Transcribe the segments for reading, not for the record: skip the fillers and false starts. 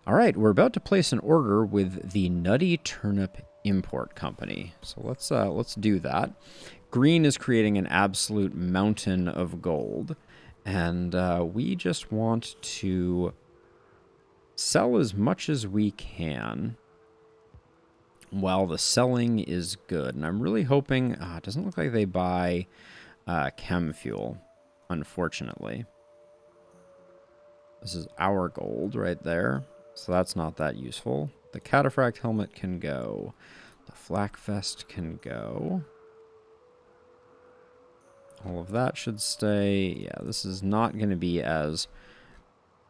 All right, we're about to place an order with the Nutty Turnip Import Company. So let's do that. Green is creating an absolute mountain of gold, and we just want to sell as much as we can while the selling is good. And I'm really hoping, it doesn't look like they buy chem fuel, unfortunately. This is our gold right there. So that's not that useful. The cataphract helmet can go. The flak vest can go. All of that should stay. Yeah, this is not going to be as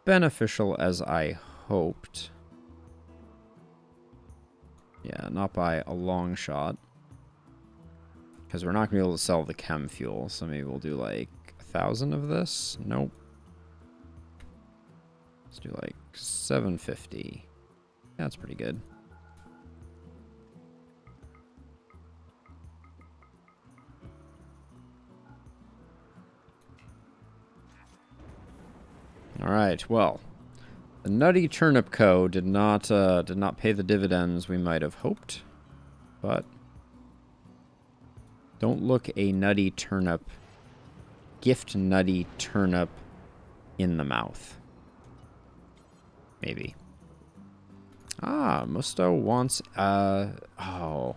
beneficial as I hoped. Yeah, not by a long shot. Because we're not going to be able to sell the chem fuel. So maybe we'll do like 1,000 of this. Nope. Let's do like 750. That's pretty good. All right. Well, the Nutty Turnip Co. did not pay the dividends we might have hoped, but don't look a nutty turnip, gift nutty turnip in the mouth. Maybe. Musto wants, oh.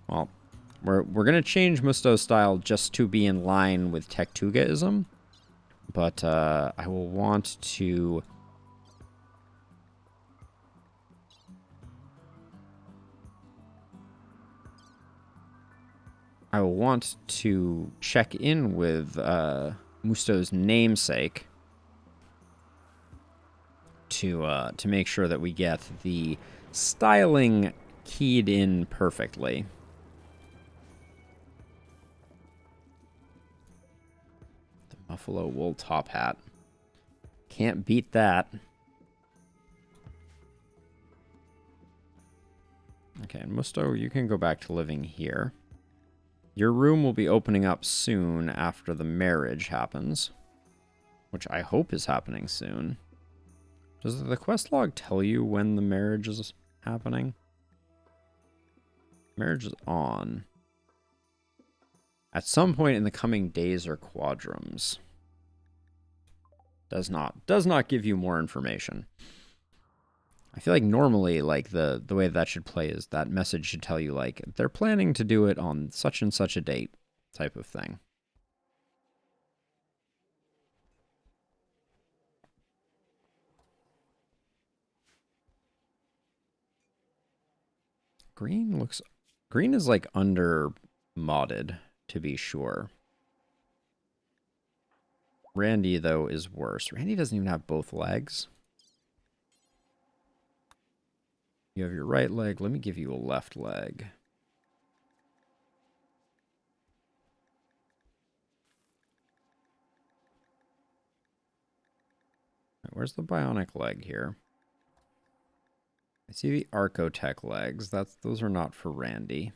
Well, we're going to change Musto's style just to be in line with Tektugaism. But, I will want to... I will want to check in with, Musto's namesake to make sure that we get the styling keyed in perfectly. The buffalo wool top hat. Can't beat that. Okay, Musto, you can go back to living here. Your room will be opening up soon after the marriage happens, which I hope is happening soon. Does the quest log tell you when the marriage is happening? Marriage is on. At some point in the coming days or quadrums. Does not give you more information. I feel like normally, like, the way that should play is that message should tell you, like, they're planning to do it on such and such a date type of thing. Green is like under modded, to be sure. Randy, though, is worse. Randy doesn't even have both legs. You have your right leg. Let me give you a left leg. Where's the bionic leg here? I see the Archotech legs. Those are not for Randy.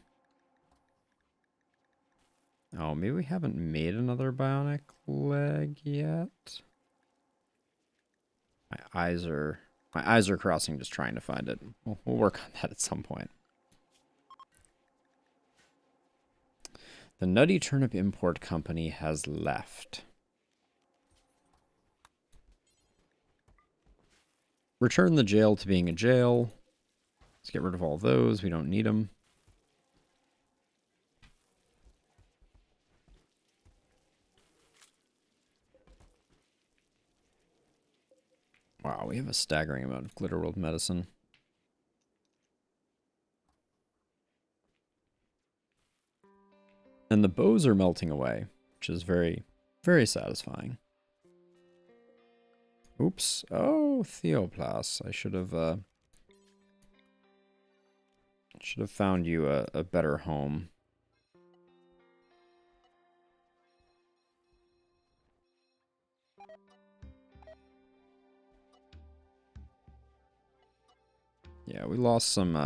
Oh, maybe we haven't made another bionic leg yet. My eyes are crossing just trying to find it. We'll work on that at some point. The Nutty Turnip Import Company has left. Return the jail to being a jail. Let's get rid of all those. We don't need them. Wow, we have a staggering amount of Glitter World medicine. And the bows are melting away, which is very, very satisfying. Oops. Oh, Theoplas. I should have found you a better home. Yeah, we lost some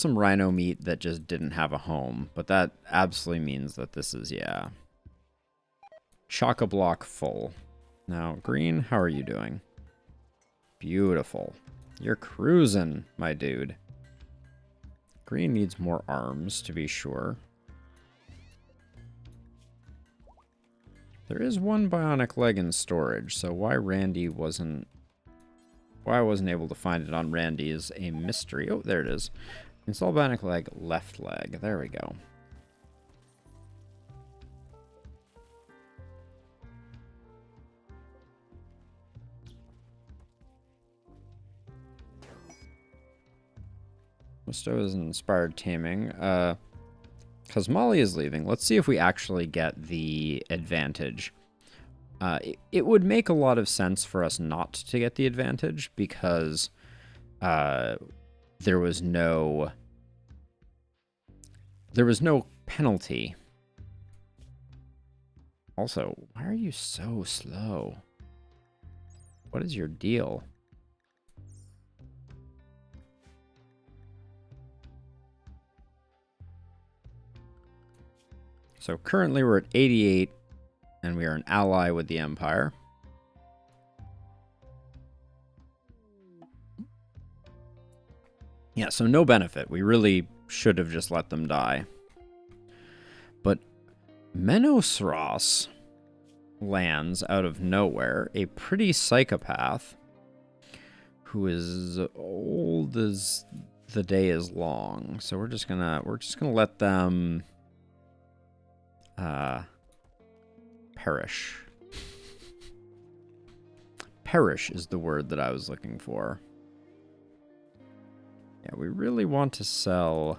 rhino meat that just didn't have a home, but that absolutely means that this is, yeah, chock-a-block full. Now, Green, how are you doing? Beautiful. You're cruising, my dude. Green needs more arms, to be sure. There is one bionic leg in storage, so why I wasn't able to find it on Randy is a mystery. Oh, there it is. Install bionic leg, left leg. There we go. Musto is inspired taming. Because Molly is leaving. Let's see if we actually get the advantage. It would make a lot of sense for us not to get the advantage because there was no penalty. Also, why are you so slow? What is your deal? So currently we're at 88, and we are an ally with the Empire. Yeah, so no benefit. We really should have just let them die. But Menosros lands out of nowhere, a pretty psychopath who is old as the day is long. So we're just gonna let them perish. Perish is the word that I was looking for. Yeah, we really want to sell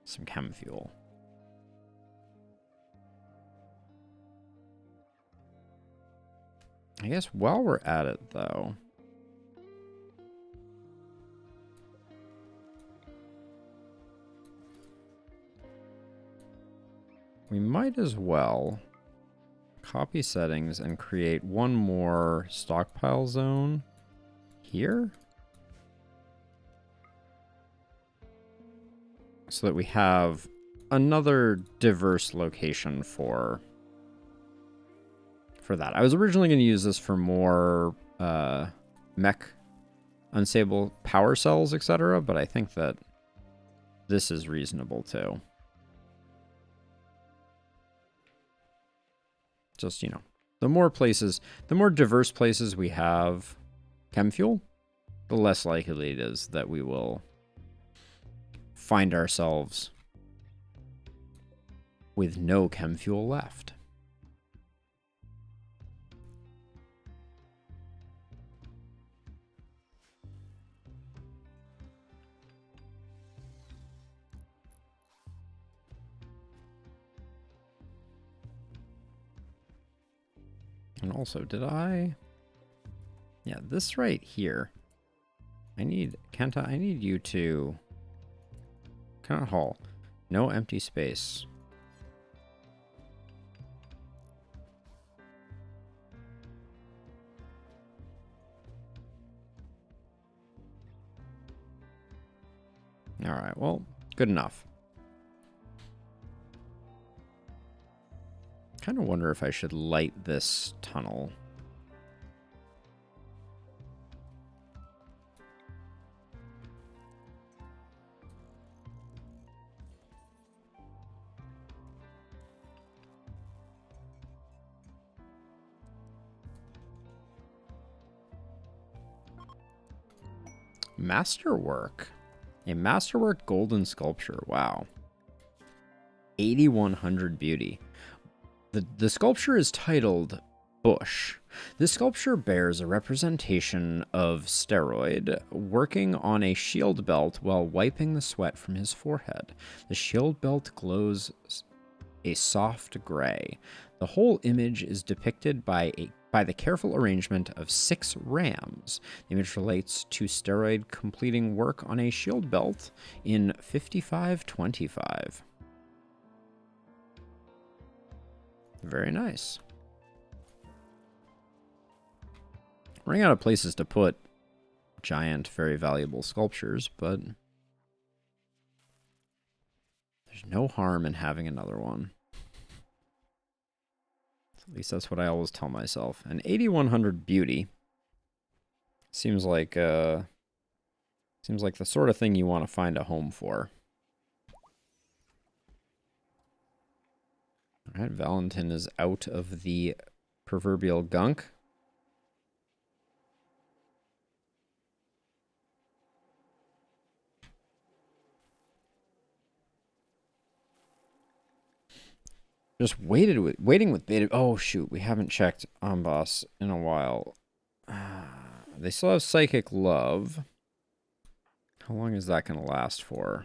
some chem fuel. I guess while we're at it, though, we might as well copy settings and create one more stockpile zone here, so that we have another diverse location for that. I was originally going to use this for more mech unstable power cells, etc., but I think that this is reasonable too. Just, you know, the more diverse places we have chem fuel, the less likely it is that we will find ourselves with no chem fuel left. And also, yeah, this right here. Kenta, I need you to... Cannot haul. No empty space. Alright, well, good enough. Kind of wonder if I should light this tunnel. Masterwork. A masterwork golden sculpture. Wow. 8100 beauty. The sculpture is titled Bush. This sculpture bears a representation of Steroid working on a shield belt while wiping the sweat from his forehead. The shield belt glows a soft gray. The whole image is depicted by the careful arrangement of 6 rams. The image relates to Steroid completing work on a shield belt in 5525. Very nice. Running out of places to put giant, very valuable sculptures, but there's no harm in having another one. At least that's what I always tell myself. An 8100 beauty Seems like the sort of thing you want to find a home for. All right, Valentin is out of the proverbial gunk. Just waiting with bated. Oh shoot, we haven't checked Amboss in a while. They still have Psychic Love. How long is that going to last for?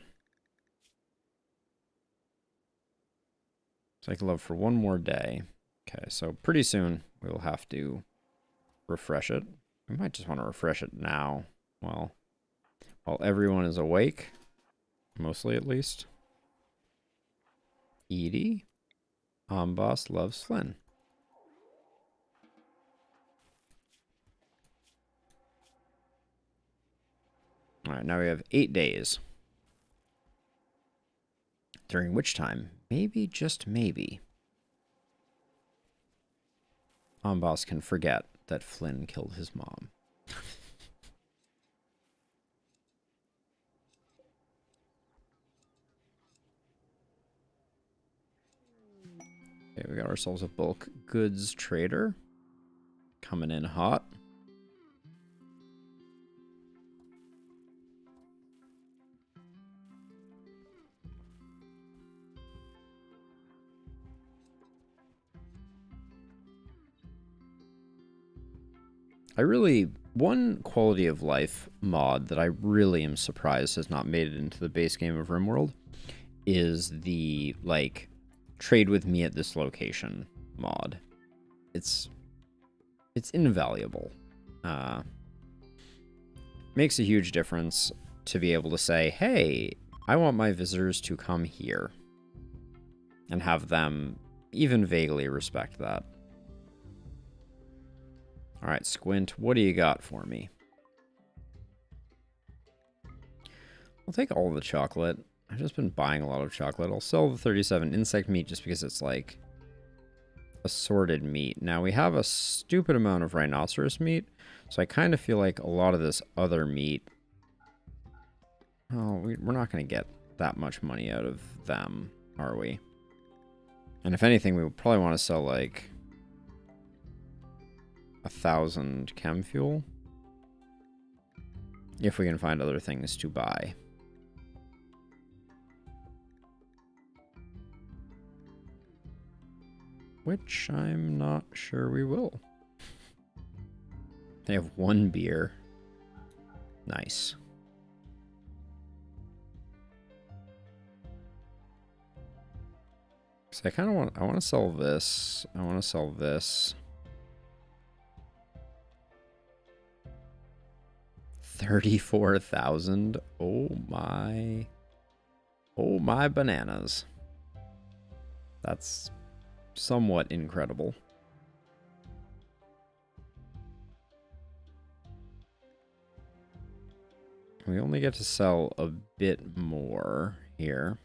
Psychic Love for one more day. Okay, so pretty soon we will have to refresh it. We might just want to refresh it now. Well, while everyone is awake. Mostly, at least. Edie. Amboss loves Flynn. Alright, now we have 8 days. During which time, maybe, just maybe, Amboss can forget that Flynn killed his mom. Okay, we got ourselves a bulk goods trader. Coming in hot. One quality of life mod that I really am surprised has not made it into the base game of RimWorld is the, like, trade with me at this location mod. It's invaluable. Makes a huge difference to be able to say, hey, I want my visitors to come here. And have them even vaguely respect that. Alright, Squint, what do you got for me? I'll take all the chocolate. I've just been buying a lot of chocolate. I'll sell the 37 insect meat just because it's like assorted meat. Now we have a stupid amount of rhinoceros meat, so I kind of feel like a lot of this other meat, oh, we're not going to get that much money out of them, are we? And if anything, we would probably want to sell like 1,000 chem fuel if we can find other things to buy. Which I'm not sure we will. They have 1 beer. Nice. So I want to sell this. I want to sell this. 34,000. Oh my bananas. That's somewhat incredible. We only get to sell a bit more here.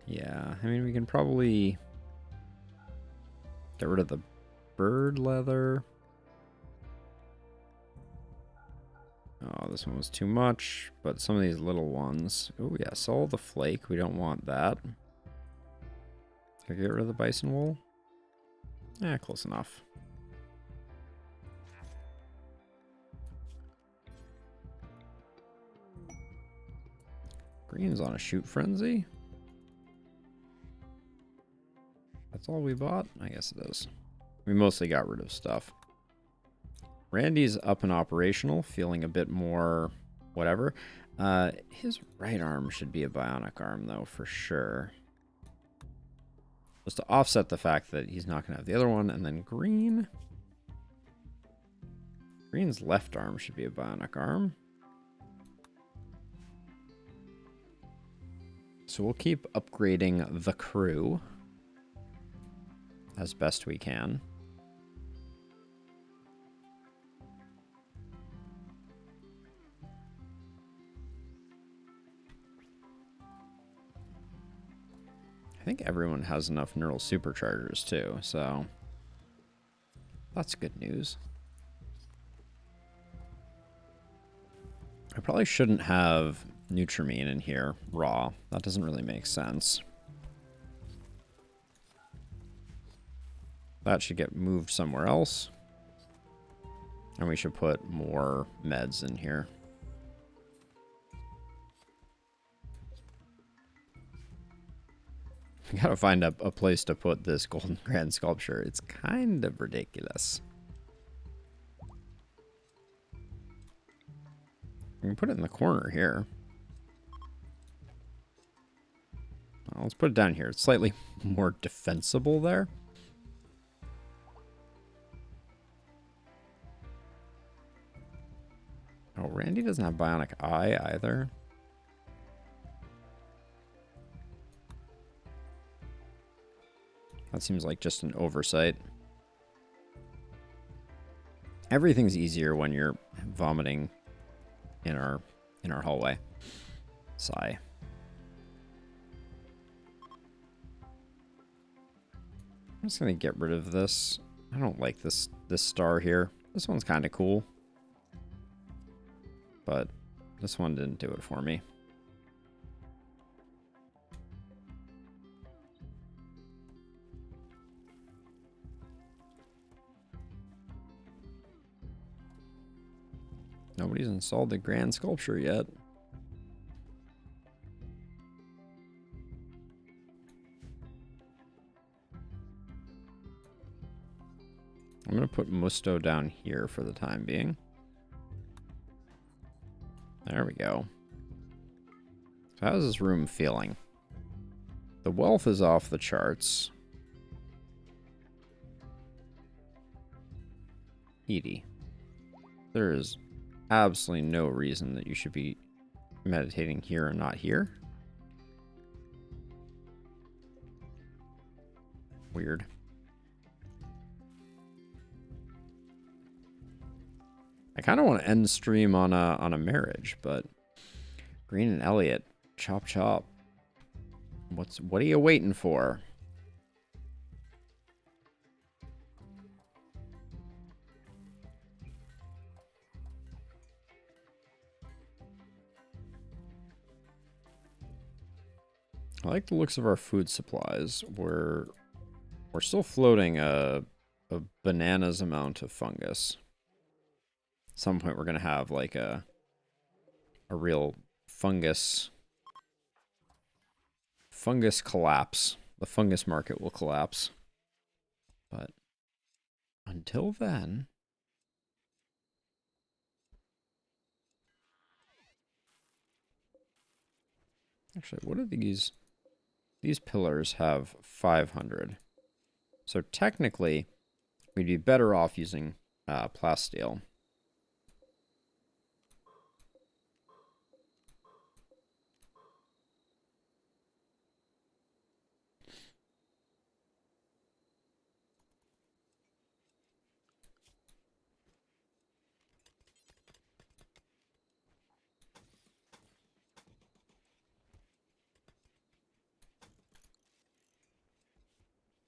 Yeah, I mean, we can probably get rid of the bird leather. Oh, this one was too much, but some of these little ones. Oh, yeah, sell the flake. We don't want that. Can I get rid of the bison wool? Yeah, close enough. Green's on a shoot frenzy. That's all we bought? I guess it is. We mostly got rid of stuff. Randy's up and operational, feeling a bit more whatever. His right arm should be a bionic arm, though, for sure. Just to offset the fact that he's not going to have the other one. And then Green. Green's left arm should be a bionic arm. So we'll keep upgrading the crew as best we can. I think everyone has enough neural superchargers too, so that's good news. I probably shouldn't have Nutrimine in here raw. That doesn't really make sense. That should get moved somewhere else. And we should put more meds in here. We gotta find a place to put this golden grand sculpture. It's kind of ridiculous. We can put it in the corner here. Well, let's put it down here. It's slightly more defensible there. Oh, Randy doesn't have bionic eye either. That seems like just an oversight. Everything's easier when you're vomiting in our hallway. Sigh. I'm just gonna get rid of this. I don't like this star here. This one's kind of cool, but this one didn't do it for me. Nobody's installed the grand sculpture yet. I'm going to put Musto down here for the time being. There we go. So how's this room feeling? The wealth is off the charts. Edie. There is absolutely no reason that you should be meditating here and not here. Weird. I kind of want to end stream on a marriage, but Green and Elliot, chop chop. What are you waiting for? I like the looks of our food supplies. We're still floating a bananas amount of fungus. At some point we're gonna have like a real fungus collapse. The fungus market will collapse. But until then, actually, what are these? These pillars have 500. So technically, we'd be better off using plasteel.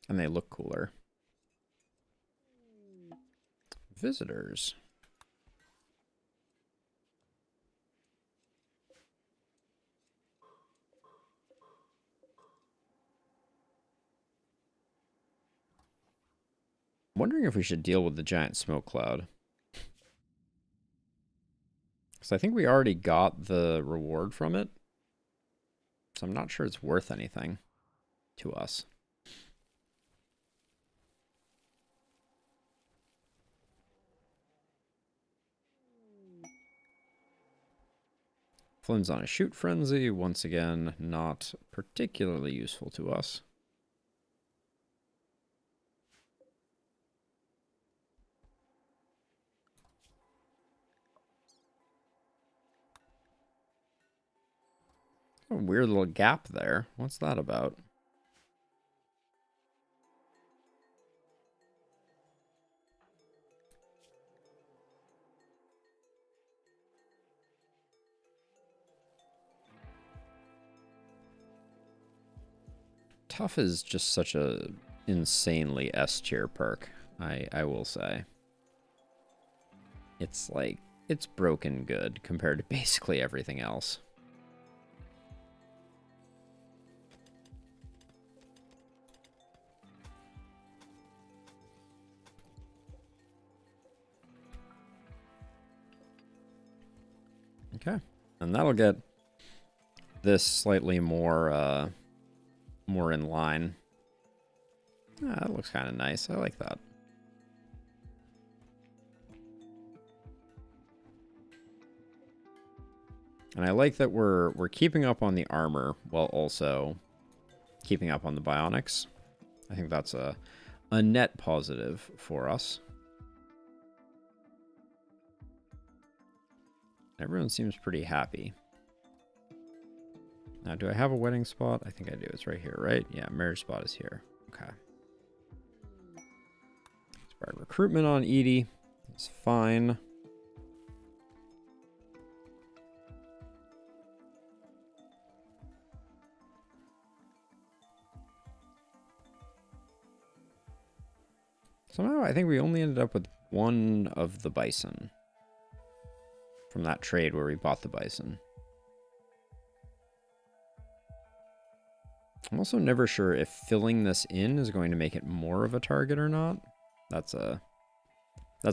And they look cooler. Visitors. I'm wondering if we should deal with the giant smoke cloud. Because I think we already got the reward from it. So I'm not sure it's worth anything to us. Flynn's on a shoot frenzy. Once again, not particularly useful to us. A weird little gap there. What's that about? Tough is just such a insanely S tier perk, I will say. It's like, it's broken good compared to basically everything else. Okay, and that'll get this slightly more more in line. Ah, that looks kind of nice. I like that. And I like that we're keeping up on the armor while also keeping up on the bionics. I think that's a net positive for us. Everyone seems pretty happy. Now, do I have a wedding spot? I think I do. It's right here, right? Yeah, marriage spot is here. Okay. Start recruitment on Edie. It's fine. Somehow, I think we only ended up with one of the bison from that trade where we bought the bison. I'm also never sure if filling this in is going to make it more of a target or not. That's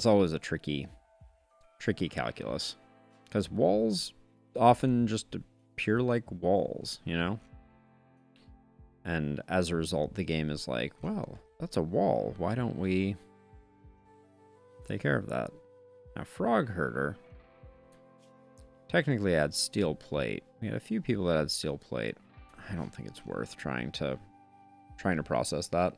always a tricky calculus, because walls often just appear like walls, you know? And as a result, the game is like, well, that's a wall. Why don't we take care of that? Now, Frog Herder technically adds steel plate. We had a few people that had steel plate. I don't think it's worth trying to process that.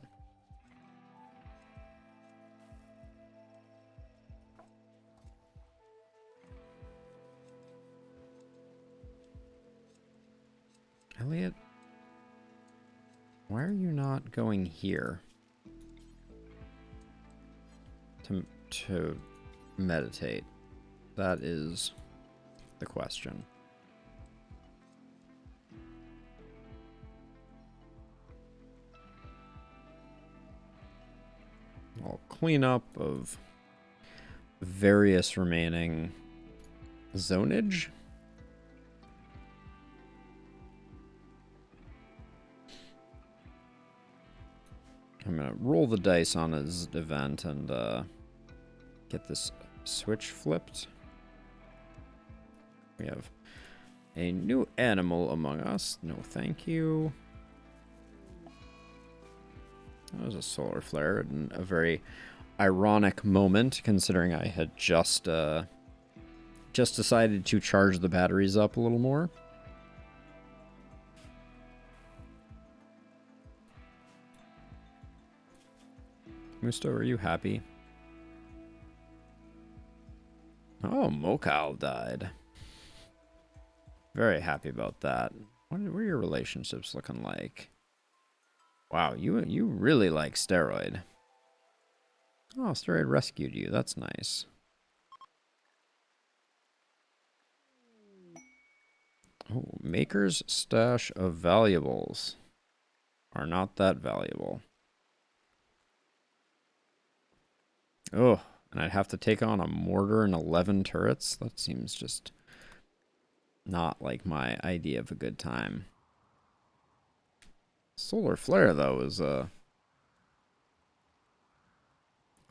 Elliot, why are you not going here to meditate? That is the question. I'll clean up of various remaining zonage. I'm gonna roll the dice on his event and get this switch flipped. We have a new animal among us. No, thank you. That was a solar flare and a very ironic moment, considering I had just decided to charge the batteries up a little more. Musto, are you happy? Oh, Mokal died. Very happy about that. What are your relationships looking like? Wow, you really like Steroid. Oh, Steroid rescued you. That's nice. Oh, Maker's stash of valuables are not that valuable. Oh, and I'd have to take on a mortar and 11 turrets? That seems just not like my idea of a good time. Solar Flare, though, is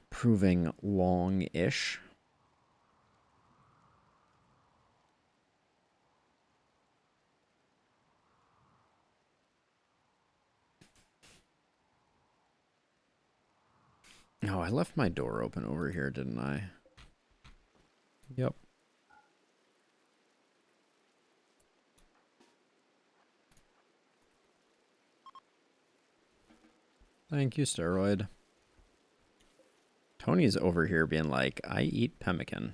proving long-ish. Oh, I left my door open over here, didn't I? Yep. Thank you, Steroid. Tony's over here being like, I eat pemmican.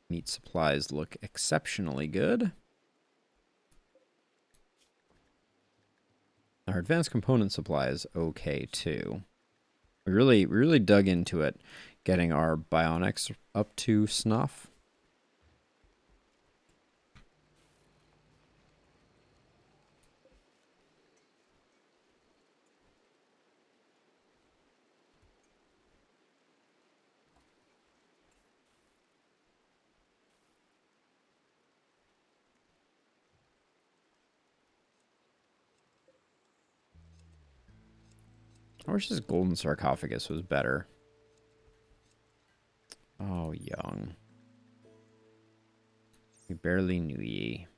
Meat supplies look exceptionally good. Our advanced component supply is okay, too. We really dug into it, getting our bionics up to snuff. I wish this golden sarcophagus was better. Oh, young. We barely knew ye.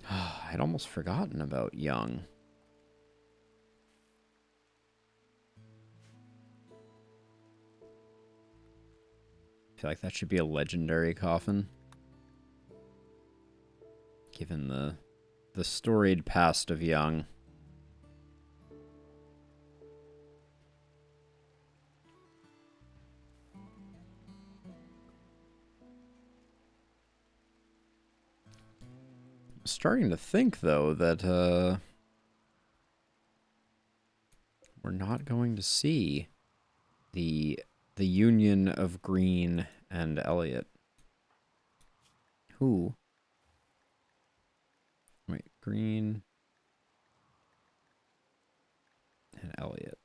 I'd almost forgotten about young. I feel like that should be a legendary coffin. Given the storied past of young. Starting to think, though, that we're not going to see the union of Green and Elliot. Who? Wait, Green and Elliot.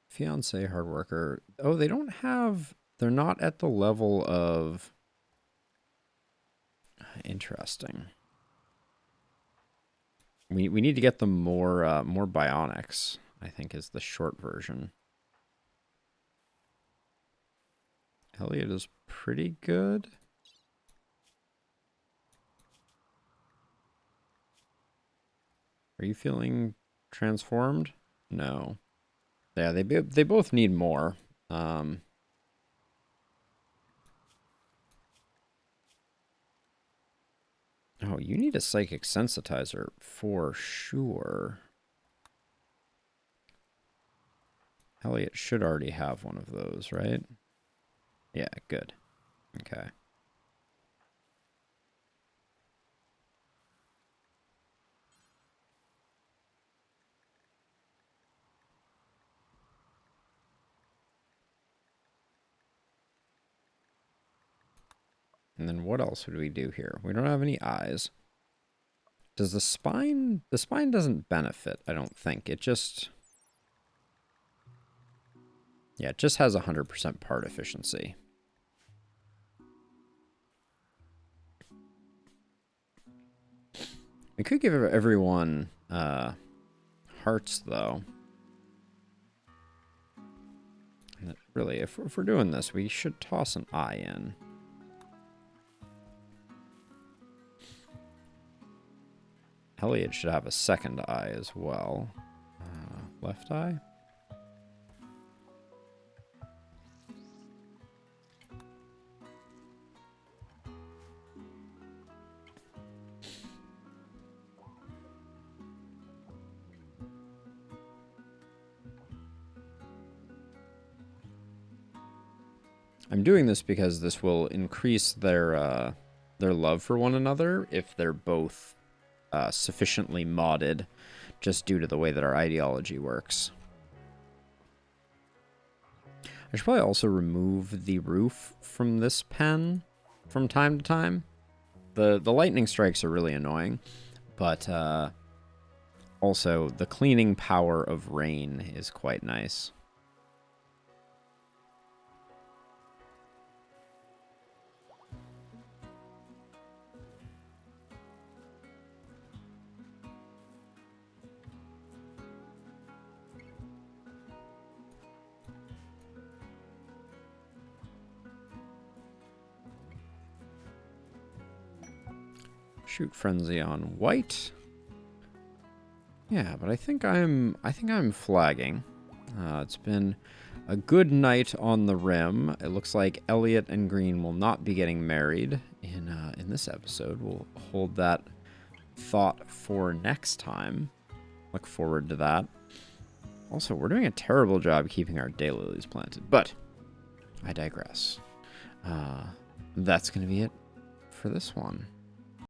Fiance, hard worker. Oh, they don't have... They're not at the level of... Interesting. We need to get them more more bionics, I think is the short version. Elliot is pretty good. Are you feeling transformed? No. Yeah, they both need more. Oh, you need a psychic sensitizer for sure. Elliot should already have one of those, right? Yeah, good. Okay. And then what else would we do here? We don't have any eyes. Does the spine... The spine doesn't benefit, I don't think. It just... Yeah, it just has 100% part efficiency. We could give everyone hearts, though. And really, if we're doing this, we should toss an eye in. Elliot should have a second eye as well. Left eye? I'm doing this because this will increase their love for one another if they're both sufficiently modded, just due to the way that our ideology works. I should probably also remove the roof from this pen from time to time. The lightning strikes are really annoying, but also the cleaning power of rain is quite nice. Shoot frenzy on white. Yeah, but I think I'm flagging. It's been a good night on the rim. It looks like Elliot and Green will not be getting married in this episode. We'll hold that thought for next time. Look forward to that. Also, we're doing a terrible job keeping our daylilies planted, but I digress. That's going to be it for this one.